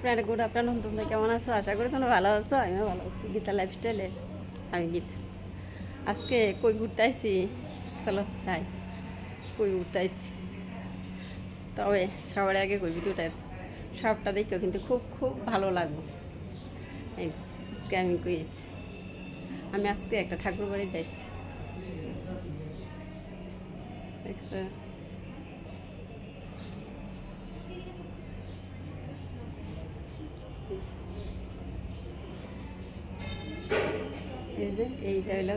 আপনারা good afternoon, তোমরা কেমন আছো? আশা করি তোমরা ভালো আছো। আমিও ভালো আছি। গীতা লাইফস্টাইলে আমি গীতা। আজকে কই ঘুরতে আইছি, চলো তাই কই ঘুরতে আইছি। তবে সবার আগে কই ভিডিওটা সবটা দেখো, কিন্তু খুব খুব ভালো লাগবে। এই আজকে আমি কইছি, আমি আজকে একটা ঠাকুর বাড়িতে আইছি, দেখছো? এই যে এইটা হলো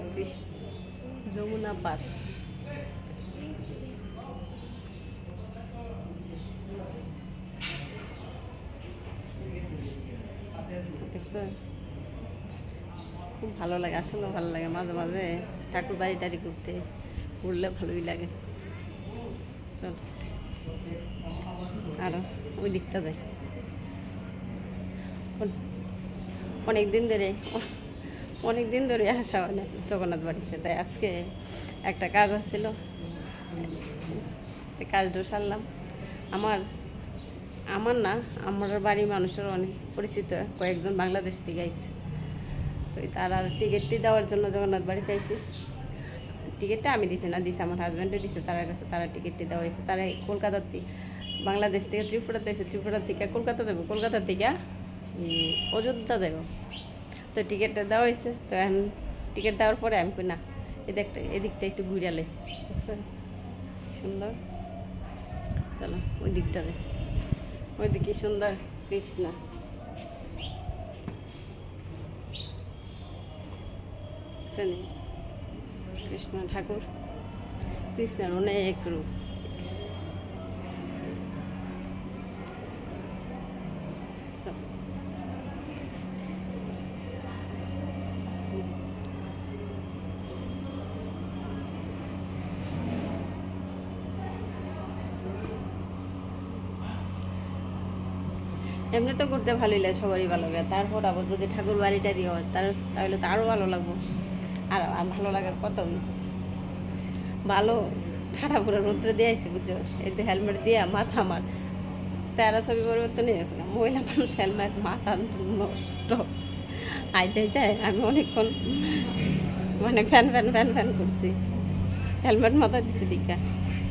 যমুনা পার্ক। দেখছো, খুব ভালো লাগে, আসলে ভালো লাগে। মাঝে মাঝে ঠাকুর বাড়ি টাড়ি ঘুরলে ভালোই লাগে। চল আরো ওই দিকটা যাই। অনেক দিন ধরে আসা হয় না জগন্নাথ বাড়িতে, তাই আজকে একটা কাজ আসছিল, কাজটা সারলাম। আমার না, আমার বাড়ির মানুষের অনেক পরিচিত কয়েকজন বাংলাদেশ থেকে আইছে, তো তারা টিকিটটি দেওয়ার জন্য জগন্নাথ বাড়িতে আইছি। টিকিটটা আমি দিছি না, দিছে আমার হাজব্যান্ডে দিছে, তার কাছে তারা টিকিটটি দেওয়া হয়েছে। তারা কলকাতার থেকে, বাংলাদেশ থেকে ত্রিপুরাতে এসে, ত্রিপুরা থেকে কলকাতা যাবো, কলকাতা থেকে অযোধ্যা যাবো। তো টিকিটটা দেওয়া হয়েছে। তো এখন টিকিট দেওয়ার পরে আমি কই না, এদিকটা একটু ঘুরালে, বুঝছেন? সুন্দর, চলো ওই দিকটাতে, ওইদিকে সুন্দর কৃষ্ণা। কৃষ্ণ ঠাকুর, কৃষ্ণের অনেক রূপ। এমনি তো ঘুরতে ভালোই লাগে, সবারই ভালো লাগে। তারপর আবার যদি ঠাকুর বাড়িটারই হয় তাহলে তো আরও ভালো লাগবো। আর ভালো লাগার কত ভালো। ঠাটা পুরো রৌদ্রে দিয়ে আইসি, বুঝছো? এই তো হেলমেট দিয়ে মাথা আমার চেহারা ছবি পরিবর্তন হয়ে গেছে। মহিলা মানুষ হেলমেট, মাথা নষ্ট। আইতে আমি অনেকক্ষণ মানে ফ্যান করছি, হেলমেট মাথায় দিছি দীক্ষা।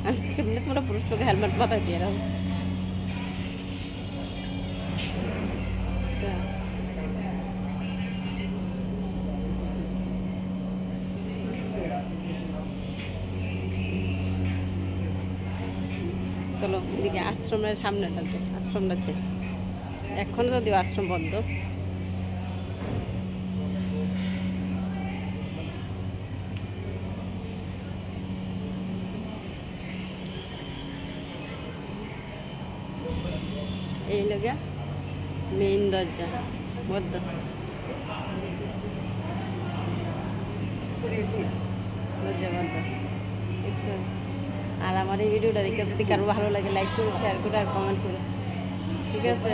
আমি কেমনি তোমরা পুরুষ লোকে হেলমেট মাথায় দিয়ে রাখো। চলো এদিকে আশ্রমের সামনেটাতে, আশ্রমটাতে এখন যদিও আশ্রম বন্ধ। এই লাগে মেইন দরজা বদ্ধ। দরজা বদ্ধ। আর আমার এই ভিডিওটা দেখে যদি কারো ভালো লাগে, লাইক করো, শেয়ার করো আর কমেন্ট করো, ঠিক আছে?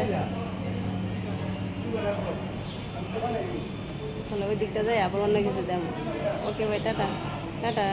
তাহলে ওই দিকটা যাই, আবার অন্য কিছু দেবো। ওকে ভাই, টাটা টাটা।